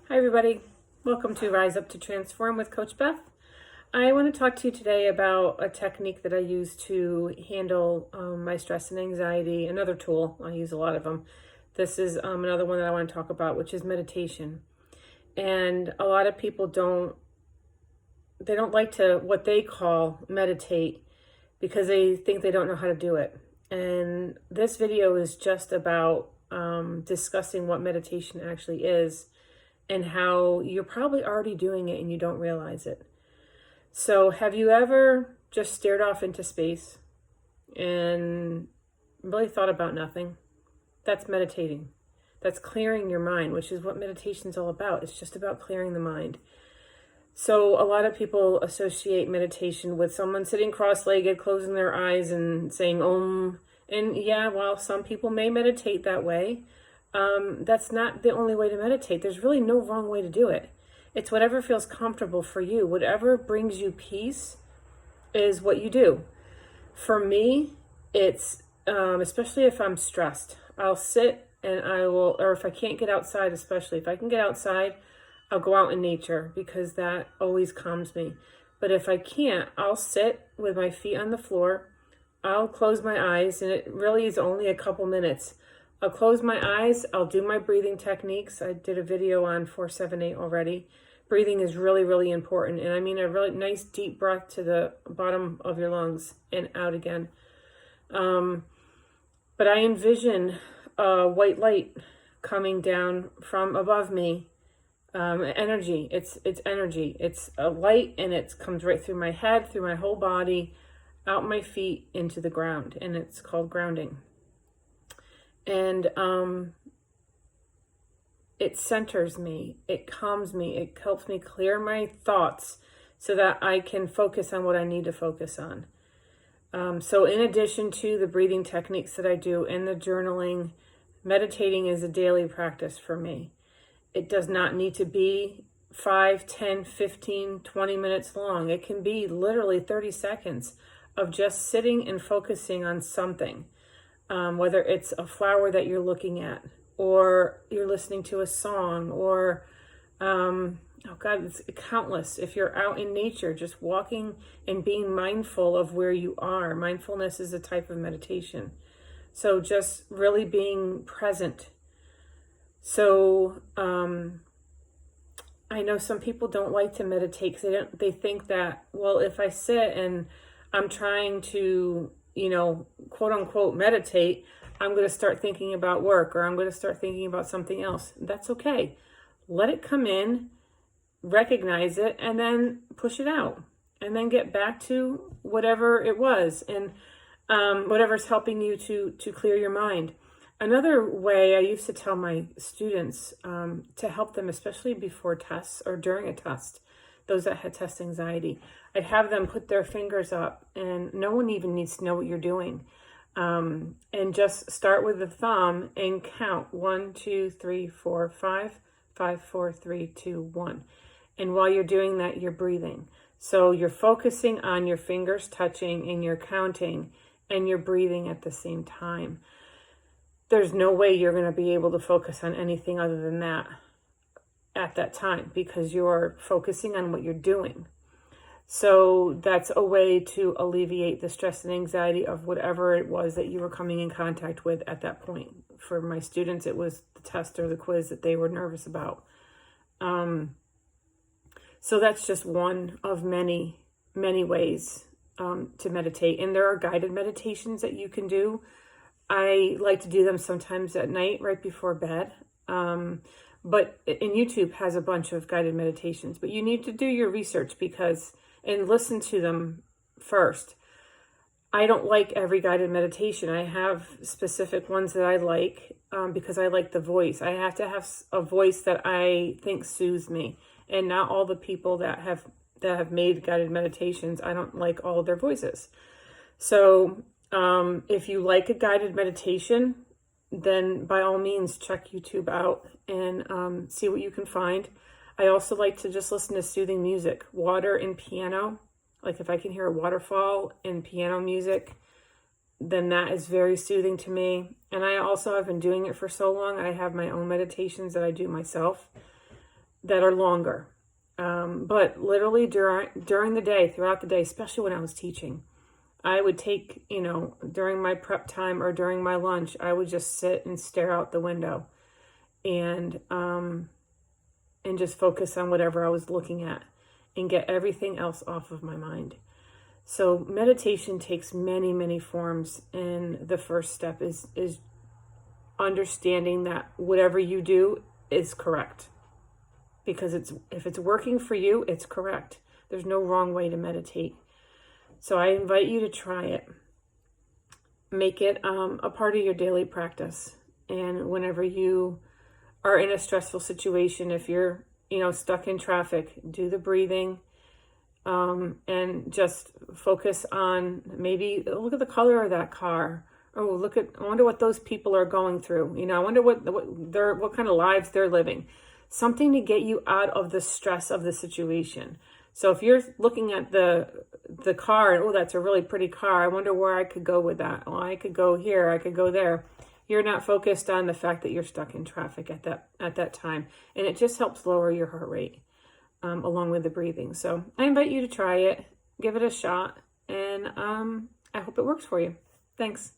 Hi everybody, welcome to Rise Up to Transform with Coach Beth. I want to talk to you today about a technique that I use to handle my stress and anxiety. Another tool, I use a lot of them. This is another one that I want to talk about, which is meditation. And a lot of people don't like to, what they call meditate, because they think they don't know how to do it. And this video is just about discussing what meditation actually is and how you're probably already doing it and you don't realize it. So have you ever just stared off into space and really thought about nothing? That's meditating. That's clearing your mind, which is what meditation is all about. It's just about clearing the mind. So a lot of people associate meditation with someone sitting cross-legged, closing their eyes and saying Om. And yeah, while some people may meditate that way, that's not the only way to meditate. There's really no wrong way to do it. It's whatever feels comfortable for you. Whatever brings you peace is what you do. For me, it's, especially if I'm stressed, I'll sit and I will, or if I can't get outside, especially if I can get outside, I'll go out in nature because that always calms me. But if I can't, I'll sit with my feet on the floor. I'll close my eyes, and it really is only a couple minutes. I'll close my eyes. I'll do my breathing techniques. I did a video on 478 already. Breathing is really, really important. And I mean a really nice deep breath to the bottom of your lungs and out again. But I envision a white light coming down from above me. Energy. It's energy. It's a light, and it comes right through my head, through my whole body, out my feet into the ground. And it's called grounding. And it centers me, it calms me, it helps me clear my thoughts so that I can focus on what I need to focus on. So in addition to the breathing techniques that I do and the journaling, meditating is a daily practice for me. It does not need to be 5, 10, 15, 20 minutes long. It can be literally 30 seconds of just sitting and focusing on something. Whether it's a flower that you're looking at, or you're listening to a song, or, oh God, it's countless. If you're out in nature, just walking and being mindful of where you are. Mindfulness is a type of meditation. So just really being present. So I know some people don't like to meditate because they think that, well, if I sit and I'm trying to, quote unquote, meditate, I'm going to start thinking about work, or I'm going to start thinking about something else. That's okay. Let it come in, recognize it, and then push it out, and then get back to whatever it was, and whatever's helping you to clear your mind. Another way I used to tell my students to help them, especially before tests or during a test, those that had test anxiety, I'd have them put their fingers up, and no one even needs to know what you're doing. And just start with the thumb and count 1, 2, 3, 4, 5, 5, 4, 3, 2, 1. And while you're doing that, you're breathing. So you're focusing on your fingers touching, and you're counting, and you're breathing at the same time. There's no way you're going to be able to focus on anything other than that at that time, because you're focusing on what you're doing. So that's a way to alleviate the stress and anxiety of whatever it was that you were coming in contact with at that point. For my students, it was the test or the quiz that they were nervous about. So that's just one of many, many ways to meditate. And there are guided meditations that you can do. I like to do them sometimes at night, right before bed. But YouTube has a bunch of guided meditations, but you need to do your research and listen to them first. I don't like every guided meditation. I have specific ones that I like because I like the voice. I have to have a voice that I think soothes me, and not all the people that have made guided meditations, I don't like all of their voices. So if you like a guided meditation, then by all means check YouTube out and see what you can find. I also like to just listen to soothing music, water and piano. Like if I can hear a waterfall and piano music, then that is very soothing to me. And I also have been doing it for so long. I have my own meditations that I do myself that are longer. But literally during the day, throughout the day, especially when I was teaching, I would take, during my prep time or during my lunch, I would just sit and stare out the window and just focus on whatever I was looking at and get everything else off of my mind. So meditation takes many, many forms. And the first step is understanding that whatever you do is correct. Because if it's working for you, it's correct. There's no wrong way to meditate. So I invite you to try it. Make it a part of your daily practice. And whenever you are in a stressful situation, if you're, stuck in traffic, do the breathing, and just focus on, maybe look at the color of that car. Oh, I wonder what those people are going through. I wonder what kind of lives they're living. Something to get you out of the stress of the situation. So if you're looking at the car and, oh, that's a really pretty car, I wonder where I could go with that. Oh, I could go here, I could go there. You're not focused on the fact that you're stuck in traffic at that time. And it just helps lower your heart rate, along with the breathing. So I invite you to try it, give it a shot, and I hope it works for you. Thanks.